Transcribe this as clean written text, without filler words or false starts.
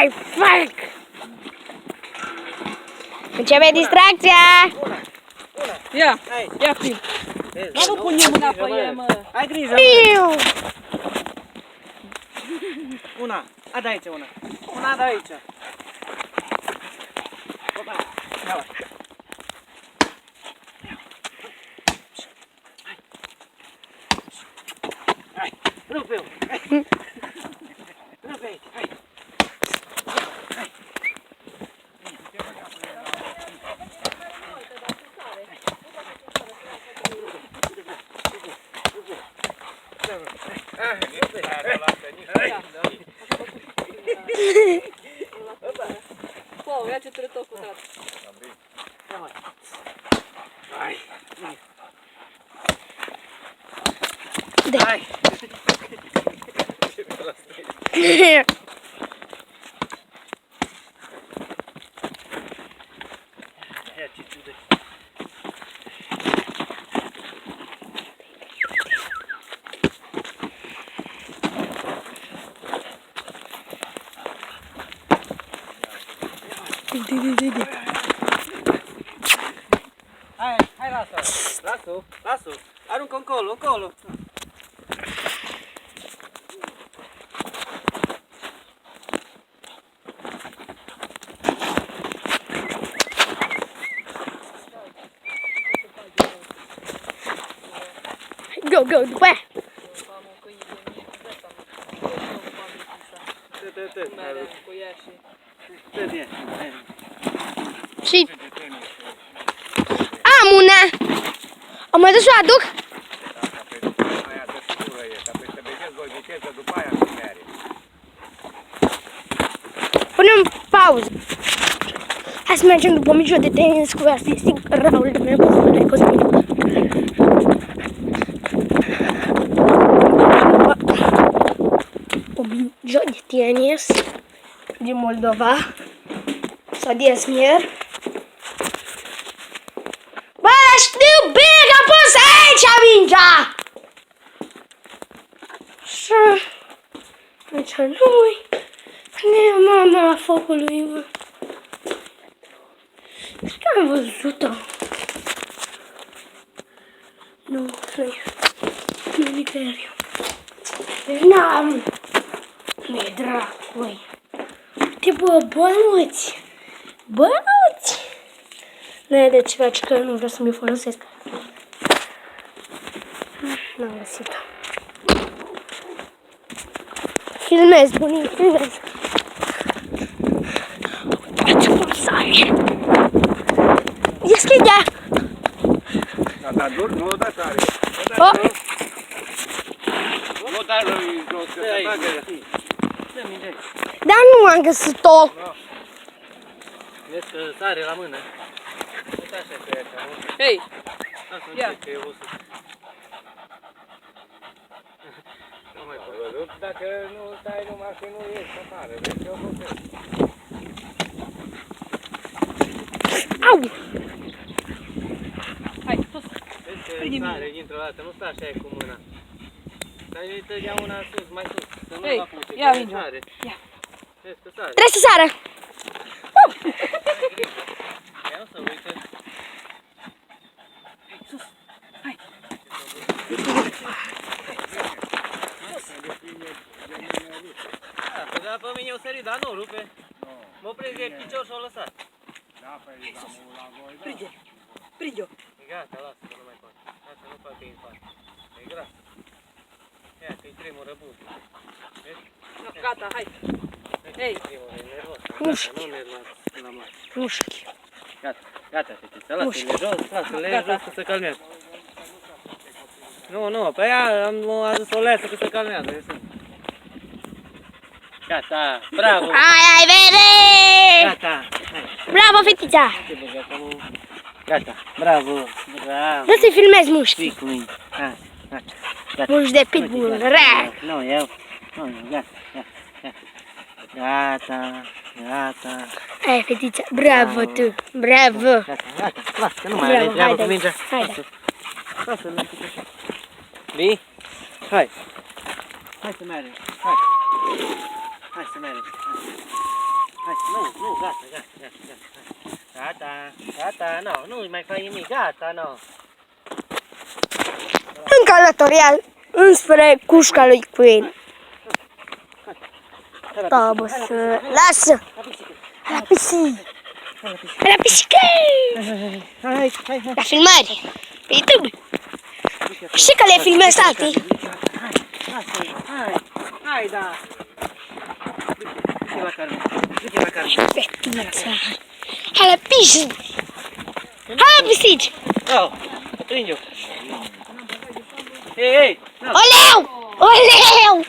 Hai, fac! Începe distracția! Ia, ia film. Nu punem mâna pe el, mă. Ai grijă, Piu! una, ada aici una. Una de aici. Opa, ia. Hai, rupe-o. Rupe aici, hai. Pô, ia ce tretou cu dat. Hai. Hai. Ia ciciude. Hai, lasă-o. Aruncă încolo. Go, după aia! Și... Am una! O mai dus să o aduc? Punem pauză. Hai să mergem după meciul de tenis cu artistic Raul de meu cu Cosmin. O meciul de tenis din Moldova. Sau din Smier. Bă, știu bine că a pus aici mingea! Așa. Aici nu-i. Ne mama focului, mă. Știu că am văzut-o. Nu-i nicăieri. Deci n-am. Nu-i dracului. Te bănuți. Nu e de ce faci că nu vreau să mi-o folosesc. N-am găsit-o. Filmez, bunic, filmez. Uitați cum sare. Deschide! Da, nu o da tare. Nu o da lui jos, că se bagă. Dar nu am găsit-o. Vezi că sare la mână. Uite așa că e așa. Hei, Ia. Că e osul. Dacă nu stai numai că nu ieși afară, vezi că o văzut. Au! hai, sus. Vezi că sare dintr-o dată, nu stai așa cu mâna. Stai totdeauna sus, mai sus, să nu Hei, la puțin. ia mingea. Ia. Vezi că sare. Trebuie să sară. Ia nu să uite. Sus, hai. Da, că pe mine o sărit, dar nu rupe. Mă prins de picior și o lăsat. Prinde-o. E gata, lasă că nu mai poate. Lasă, nu poate în față. E gras. Ia că-i tremură bun. Vezi? Gata, hai. Hei. Tremură, e nervos. Mușchi. Nu nervos. Mușchi. Gata, fetița, lasă-le jos, lasă-le jos că se calmează. Nu, pe aia am adus o leasă că se calmează. Gata, bravo! Ai vede! Gata! Bravo, fetița! Gata, bravo! Nu să filmezi mușchi. Fii cu mine. Hai. Mușchi de pitbull, rac! Nu, eu. Gata. Hai, fetița, bravo tu, bravo! Gata, lasă că nu mai are treabă cu mingea. Haide. Lasă-l. Vii? Hai să mergem, hai să mergem. Hai, nu, gata, nu mai faci nimic, gata, nu. În călătoria înspre cușca lui Queen. Da, bă, să... Lasă! La pisică! La pisică! Hai. La filmare! Pe YouTube! Știi că le filmez alții? Hai, da. Du-te la carne. Fetița! Hai la pisică! Hai la pisici! Oh, atinge-o. Ei, Oleu! Oleu!